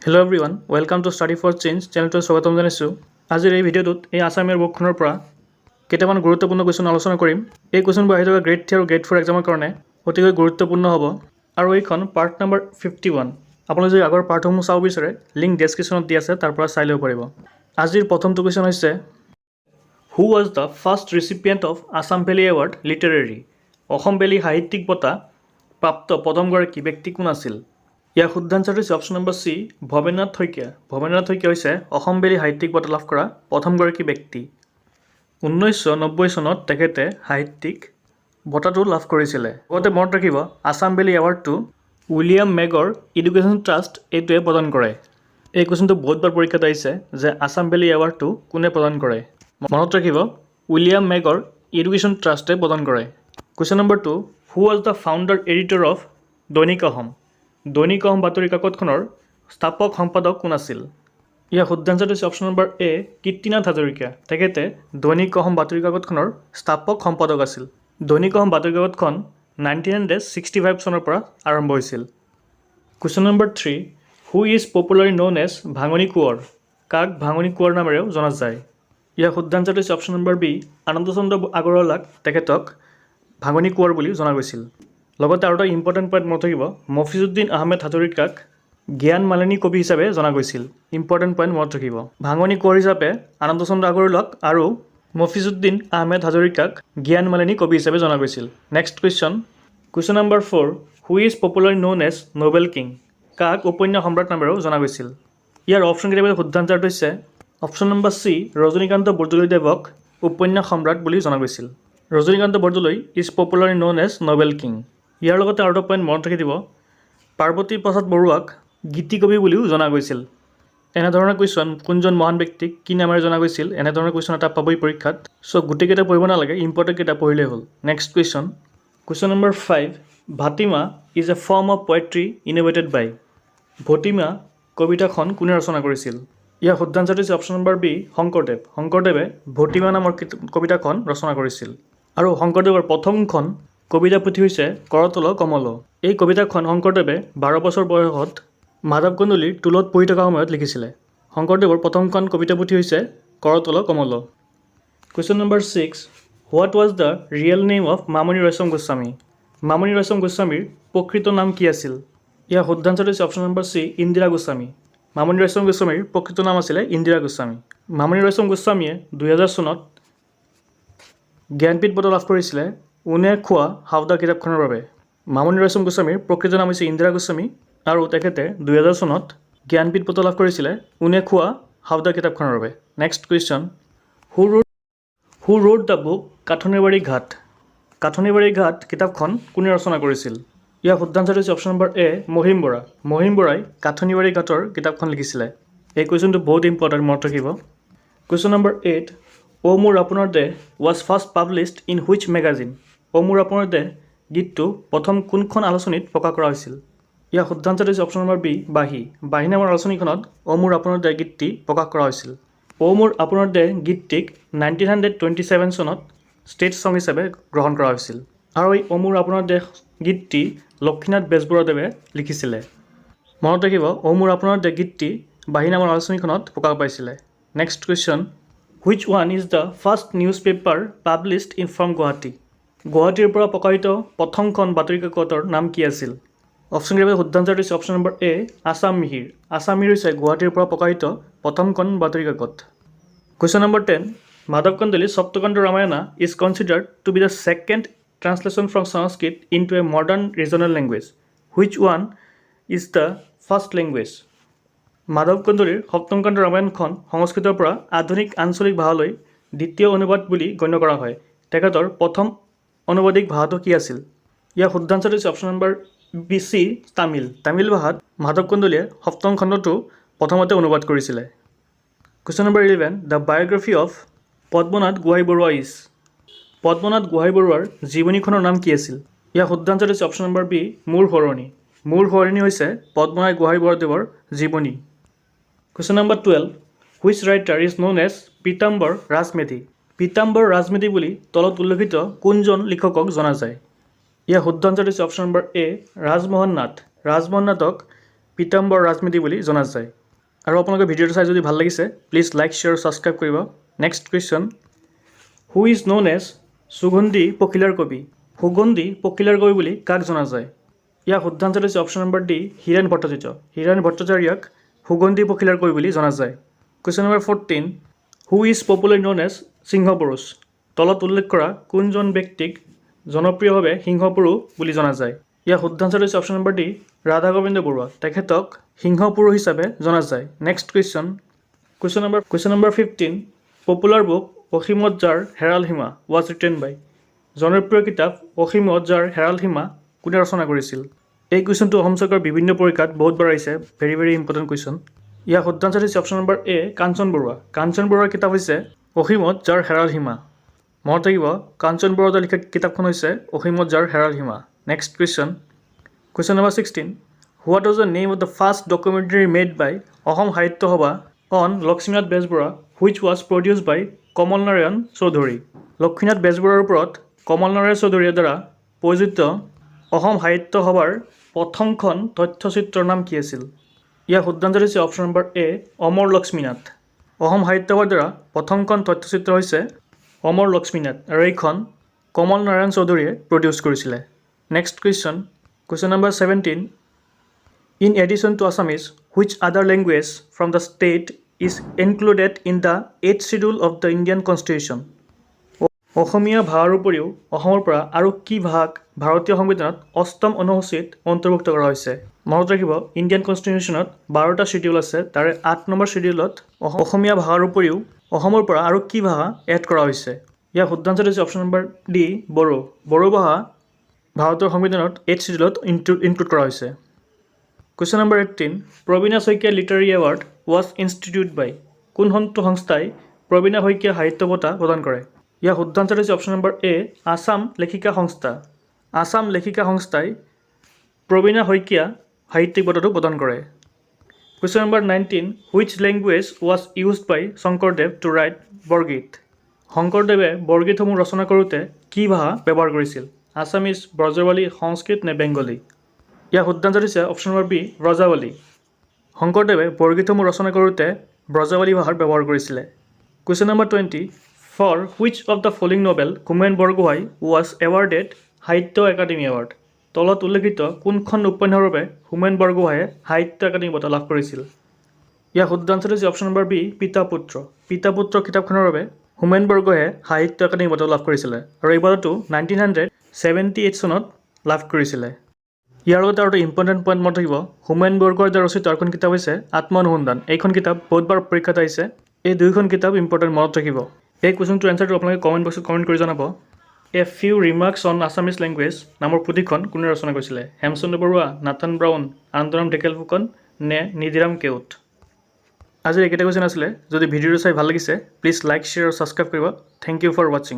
Hello everyone, welcome to Study for Change চেনেলটো স্বাগতম জনাইছো। আজিৰ এই ভিডিঅ'টোত এই আসামীৰ বুকখনৰ পৰা কেইটামান গুৰুত্বপূৰ্ণ কোৱেশ্যন আলোচনা কৰিম। এই কোৱেশ্যনবোৰ আহি থকা গ্ৰেড 3 আৰু গ্ৰেড 4 এক্সামৰ কাৰণে অতিকৈ গুৰুত্বপূৰ্ণ হ'ব আৰু এইখন পাৰ্ট নম্বৰ 51। আপোনালোকে যদি আগৰ পাৰ্টসমূহ চাব বিচাৰে লিংক ডেছক্ৰিপশ্যনত দি আছে, তাৰ পৰা চাই ল'ব পাৰিব। আজিৰ প্ৰথমটো কোৱেশ্যন হৈছে who was the first recipient of Assam valley award literary? Assam valley সাহিত্যিক বঁটা প্ৰাপ্ত প্ৰথমগৰাকী ব্যক্তি কোন আছিল? ইয়াৰ শুদ্ধ আনচাৰটো হৈছে option number C, Bhabendranath Saikia. Bhabendranath Saikia হৈছে অসম ভেলী সাহিত্যিক বঁটা লাভ কৰা প্ৰথমগৰাকী ব্যক্তি। 1990 চনত তেখেতে সাহিত্যিক বঁটাটো লাভ কৰিছিলে। লগতে মনত ৰাখিব আছাম ভেলী এৱাৰ্ডটো উইলিয়াম মেগৰ এডুকেশ্যন ট্ৰাষ্ট এইটোৱে প্ৰদান কৰে। এই কুৱেশ্যনটো বহুতবাৰ পৰীক্ষাত আহিছে যে আছাম ভেলী এৱাৰ্ডটো কোনে প্ৰদান কৰে। মনত ৰাখিব উইলিয়াম মেগৰ এডুকেশ্যন ট্ৰাষ্টে প্ৰদান কৰে। Question number 2, who was the founder editor of দৈনিক অসম? দৈনিক অসম বাতৰি কাকতখনৰ স্থাপক সম্পাদক কোন আছিল? ইয়াৰ শুদ্ধ আনচাৰটো হৈছে অপশ্যন নম্বৰ এ, কীৰ্তিনাথ হাজৰিকা। তেখেতে দৈনিক অসম বাতৰি কাকতখনৰ স্থাপক সম্পাদক আছিল। দৈনিক অসম বাতৰি কাকতখন 1965 চনৰ পৰা আৰম্ভ হৈছিল। Question number 3, who is popularly known as ভাঙনি কোঁৱৰ? কাক ভাঙনি কোঁৱৰ নামেৰেও জনা যায়? ইয়াৰ শুদ্ধ আনচাৰটো হৈছে অপশ্যন নম্বৰ বি, আনন্দ চন্দ্ৰ আগৰৱালাক তেখেতক ভাঙনি কোঁৱৰ বুলি জনা গৈছিল। লগতে আৰু এটা ইম্পৰ্টেণ্ট পইণ্ট মনত থাকিব মফিজুদ্দিন আহমেদ হাজৰিকাক জ্ঞান মালিনী কবি হিচাপে জনা গৈছিল। ইম্পৰ্টেণ্ট পইণ্ট মনত ৰাখিব ভাঙনি কোঁৱৰ হিচাপে আনন্দ চন্দ্ৰ আগৰৱালাক আৰু মফিজুদ্দিন আহমেদ হাজৰিকাক জ্ঞান মালিনী কবি হিচাপে জনা গৈছিল। Next question number 4, who is popularly known as novel king? কাক উপন্যাস সম্ৰাট নামেৰেও জনা গৈছিল? ইয়াৰ অপশ্যনকেইটাৰ শুদ্ধ আনচাৰটো হৈছে অপশ্যন নম্বৰ চি, ৰজনীকান্ত বৰদলৈদেৱক উপন্যাস সম্ৰাট বুলি জনা গৈছিল। Rajanikanta Bordoloi is popularly known as novel king. ইয়াৰ লগতে আৰু এটা পইণ্ট মনত ৰাখি দিব পাৰ্বতী প্ৰসাদ বৰুৱাক গীতিকবি বুলিও জনা গৈছিল। এনেধৰণৰ কুৱেশ্যন কোনজন মহান ব্যক্তিক কি নামেৰে জনা গৈছিল, এনেধৰণৰ কুৱেশ্যন এটা পাবই পৰীক্ষাত। চ' গোটেইকেইটা পঢ়িব নালাগে, ইম্পৰ্টেণ্ট কেইটা পঢ়িলেই হ'ল। Next question number 5, Bhatima is a form of poetry invented by? Bhatima কবিতাখন কোনে ৰচনা কৰিছিল? ইয়াৰ শুদ্ধ আনচাৰটো হৈছে অপশ্যন নম্বৰ বি, শংকৰদেৱ। শংকৰদেৱে ভটিমা নামৰ কবিতাখন ৰচনা কৰিছিল। আৰু শংকৰদেৱৰ প্ৰথমখন কবিতা পুথি হৈছে কৰতল কমল। এই কবিতাখন শংকৰদেৱে 12 বছৰ বয়সত মাধৱ কন্দলীৰ টোলত পঢ়ি থকা সময়ত লিখিছিলে। শংকৰদেৱৰ প্ৰথমখন কবিতা পুথি হৈছে Karatal Kamal. Question number 6, what was the real name of Mamoni Raisom Goswami? Mamoni Raisom গোস্বামীৰ প্ৰকৃত নাম কি আছিল? ইয়াৰ শুদ্ধ আনচাৰটো হৈছে option number C, Indira Goswami. Mamoni Raisom গোস্বামীৰ প্ৰকৃত নাম আছিলে ইন্দিৰা গোস্বামী। মামণি ৰয়ছম গোস্বামীয়ে 2000 চনত জ্ঞানপীঠ বঁটা লাভ কৰিছিলে ঊণে খোৱা হাওদা কিতাপখনৰ বাবে। মামণি ৰয়ছম গোস্বামীৰ প্ৰকৃত নাম হৈছে ইন্দিৰা গোস্বামী আৰু তেখেতে 2000 চনত জ্ঞানপীঠ বঁটা লাভ কৰিছিলে ঊণে খোৱা হাওদা কিতাপখনৰ বাবে। Next question, who road the book Kathanibari ঘাট? কাঠনিবাৰী ঘাট কিতাপখন কোনে ৰচনা কৰিছিল? ইয়াৰ শুদ্ধ আনচাৰটো হৈছে অপশ্যন নম্বৰ এ, মহিম বৰা। মহিম বৰাই কাঠনিবাৰী ঘাটৰ কিতাপখন লিখিছিলে। এই কুৱেশ্যনটো বহুত ইম্পৰ্টেণ্ট, মনত ৰাখিব। Question number 8, O' Mur Apunar Desh was first published in which magazine? O' Mur Apunar দেশ গীতটো প্ৰথম কোনখন আলোচনীত প্ৰকাশ কৰা হৈছিল? ইয়াৰ শুদ্ধ আনচাৰটো হৈছে অপশ্যন নম্বৰ বি, বাঁহী। বাঁহী নামৰ আলোচনীখনত অ' মোৰ আপোনাৰ দেশ গীতটি প্ৰকাশ কৰা হৈছিল। অ' মোৰ আপোনাৰ দেশ গীতটিক 1927 চনত ষ্টেট ছং হিচাপে গ্ৰহণ কৰা হৈছিল। আৰু এই অ' মোৰ আপোনাৰ দেশ গীতটি লক্ষ্মীনাথ বেজবৰুৱাদেৱে লিখিছিলে। মনত ৰাখিব অ' মোৰ আপোনাৰ দেশ গীতটি বাঁহী নামৰ আলোচনীখনত প্ৰকাশ পাইছিলে। Next question, which one is the first news paper published in from Guwahati? গুৱাহাটীৰ পৰা প্ৰকাশিত প্ৰথমখন বাতৰি কাকতৰ নাম কি আছিল? অপশ্যনকেইটাৰ শুদ্ধ আনচাৰটো হৈছে option number A, Assam Mihir. Assam Mihir হৈছে গুৱাহাটীৰ পৰা প্ৰকাশিত প্ৰথমখন বাতৰি কাকত। কুৱেশ্যন নম্বৰ 10, মাধৱ কন্দলীৰ Saptakanda Ramayana is considered to be the second translation from Sanskrit into a modern regional language. Which one is the first language? Madhav কন্দলীৰ সপ্তমকান্ত ৰামায়ণখন সংস্কৃতৰ পৰা আধুনিক আঞ্চলিক ভাষালৈ দ্বিতীয় অনুবাদ বুলি গণ্য কৰা হয়। তেখেতৰ প্ৰথম অনুবাদিক ভাষাটো কি আছিল? ইয়াৰ শুদ্ধ আনচাৰটো হৈছে option number B, C, Tamil. Tamil ভাষাত মাধৱ কন্দলীয়ে সপ্তম খণ্ডটো প্ৰথমতে অনুবাদ কৰিছিলে। Question number 11, the biography of Padmanath Gohain Barua is? Padmanath Gohain বৰুৱাৰ জীৱনীখনৰ নাম কি আছিল? ইয়াৰ শুদ্ধ আনচাৰটো হৈছে অপশ্যন নম্বৰ বি, মোৰ সোঁৱৰণি। মোৰ সোঁৱৰণি হৈছে পদ্মনাথ গোহাঁই বৰুৱাদেৱৰ জীৱনী। Question number 12, which writer is known as Pitambar Rajmedhi? Pitambar Rajmedhi বুলি তলত উল্লেখিত কোনজন লিখকক জনা যায়? ইয়াৰ শুদ্ধ আনচাৰটো হৈছে অপশ্যন নম্বৰ এ, ৰাজমোহন নাথ। ৰাজমোহন নাথক পীতাম্বৰ ৰাজনীতি বুলি জনা যায় আৰু আপোনালোকে ভিডিঅ'টো চাই যদি ভাল লাগিছে প্লিজ লাইক শ্বেয়াৰ ছাবস্ক্ৰাইব কৰিব next question who is known as সুগন্ধি পখিলাৰ কবি সুগন্ধি পখিলাৰ কবি বুলি কাক জনা যায় ইয়াৰ শুদ্ধাঞ্চল হৈছে option number D Hiren Bhattacharya Hiren ভট্টাচাৰ্যক সুগন্ধি পখিলাৰ কবি বুলি জনা যায় question number 14 who is popular known as Singha Purush তলত উল্লেখ কৰা কোনজন ব্যক্তিক জনপ্ৰিয়ভাৱে সিংহ পুৰুষ বুলি জনা যায় ইয়াৰ শুদ্ধাঞ্চল হৈছে option number D Radha Gobinda Barua তেখেতক সিংহ পুৰুষ হিচাপে জনা যায় next question number 15 popular book অসীমত যাৰ হেৰাল সীমা ৱাজ ৰিটেন বাই জনপ্ৰিয় কিতাপ অসীমত যাৰ হেৰাল সীমা কোনে ৰচনা কৰিছিল এই কুৱেশ্যনটো অসম চৰকাৰৰ বিভিন্ন পৰীক্ষাত বহুতবাৰ আহিছে ভেৰি ভেৰি ইম্পৰ্টেণ্ট কুৱেশ্যন ইয়াৰ শুদ্ধাঞ্চল হৈছে অপশ্যন নম্বৰ এ কাঞ্চন বৰুৱাৰ কিতাপ হৈছে অসীমত যাৰ হেৰাল সীমা মনত ৰাখিব কাঞ্চন বৰুৱা লিখা কিতাপখন হৈছে অসীমত যাৰ হেৰাল সীমা next question number 16 what was the name of the first documentary made by Asam Sahitya Sabha on Lakshminath Bezbaroa which was produced by Kamal Narayan Choudhury Lakshminath বেজবৰুৱাৰ ওপৰত কমল নাৰায়ণ চৌধুৰীৰ দ্বাৰা প্ৰযোজিত অসম সাহিত্য সভাৰ প্ৰথমখন তথ্যচিত্ৰৰ নাম কি আছিল ইয়াৰ শুদ্ধাঞ্চল হৈছে অপশ্যন নম্বৰ এ অমৰ লক্ষ্মীনাথ অসম সাহিত্য সভাৰ দ্বাৰা প্ৰথমখন তথ্যচিত্ৰ হৈছে অমৰ লক্ষ্মীনাথ আৰু এইখন কমল নাৰায়ণ চৌধুৰীয়ে প্ৰডিউচ কৰিছিলে next question number 17 In addition to Assamese, which other language from the state is included in the 8th schedule of the Indian Constitution? অসমীয়া ভাষাৰ উপৰিও অসমৰ পৰা আৰু কি ভাষাক ভাৰতীয় সংবিধানত অষ্টম অনুসূচীত অন্তৰ্ভুক্ত কৰা হৈছে মনত ৰাখিব ইণ্ডিয়ান কনষ্টিটিউশ্যনত 12টা শিডিউল আছে তাৰে 8 নম্বৰ শিডিউলত অসমীয়া ভাষাৰ উপৰিও অসমৰ পৰা আৰু কি ভাষা এড কৰা হৈছে ইয়াৰ শুদ্ধাঞ্চল হৈছে অপশ্যন নম্বৰ ডি বড়ো ভাষা ভাৰতৰ সংবিধানত 8th শিডিউলত ইনক্লুড কৰা হৈছে Question number 18 Prabina Saikia literary award was instituted by কোন সংস্থাই প্ৰবীণা শইকীয়া সাহিত্য বঁটা প্ৰদান কৰে ইয়াৰ শুদ্ধাঞ্চল হৈছে অপশ্যন নম্বৰ এ আসাম লেখিকা সংস্থাই প্ৰবীণা শইকীয়া সাহিত্যিক বঁটাটো প্ৰদান কৰে Question number 19 which language was used by Sankardev to write বৰগীত শংকৰদেৱে বৰগীতসমূহ ৰচনা কৰোঁতে কি ভাষা ব্যৱহাৰ কৰিছিল আছামিজ ব্ৰজবালী সংস্কৃত নে বেংগলী ইয়াৰ শুদ্ধাঞ্চল হৈছে অপশ্যন নম্বৰ বি ব্ৰজাৱলী শংকৰদেৱে বৰগীতসমূহ ৰচনা কৰোঁতে ব্ৰজাৱলী ভাষাৰ ব্যৱহাৰ কৰিছিলে question number 20 for which of the following novel Homen Borgohain was awarded Sahitya Akademi award তলত উল্লেখিত কোনখন উপন্যাসৰ বাবে হোমেন বৰগোহাঁয়ে সাহিত্য একাডেমী বঁটা লাভ কৰিছিল ইয়াৰ শুদ্ধাঞ্চল হৈছে অপশ্যন নম্বৰ বি পিতা পুত্ৰ কিতাপখনৰ বাবে হোমেন বৰগোহাঁয়ে সাহিত্য একাডেমী বঁটা লাভ কৰিছিলে আৰু এই বঁটাটো 1978 চনত লাভ কৰিছিলে ইয়াৰ লগতে আৰু এটা ইম্পৰ্টেণ্ট পইণ্ট মনত ৰাখিব হোমেন বৰগোহাঁইৰ দ্বাৰা ৰচিত এখন কিতাপ হৈছে আত্মনুসন্ধান এইখন কিতাপ বহুতবাৰ পৰীক্ষাত আহিছে এই দুইখন কিতাপ ইম্পৰ্টেণ্ট মনত ৰাখিব এই কুৱেশ্যনটোৰ এনচাৰটো আপোনালোকে কমেণ্ট বক্সত কমেণ্ট কৰি জনাব a few remarks on Assamese language নামৰ পুথিখন কোনে ৰচনা কৰিছিলে হেমচন্দ্ৰ বৰুৱা নাথান ব্ৰাউন আনন্দৰাম ঢেকিয়াল ফুকন নে নিধিৰাম কেওট আজিৰ এইকেইটা কুৱেশ্যন আছিলে যদি ভিডিঅ'টো চাই ভাল লাগিছে প্লিজ লাইক শ্বেয়াৰ আৰু ছাবস্ক্ৰাইব কৰিব থেংক ইউ ফৰ ৱাচিং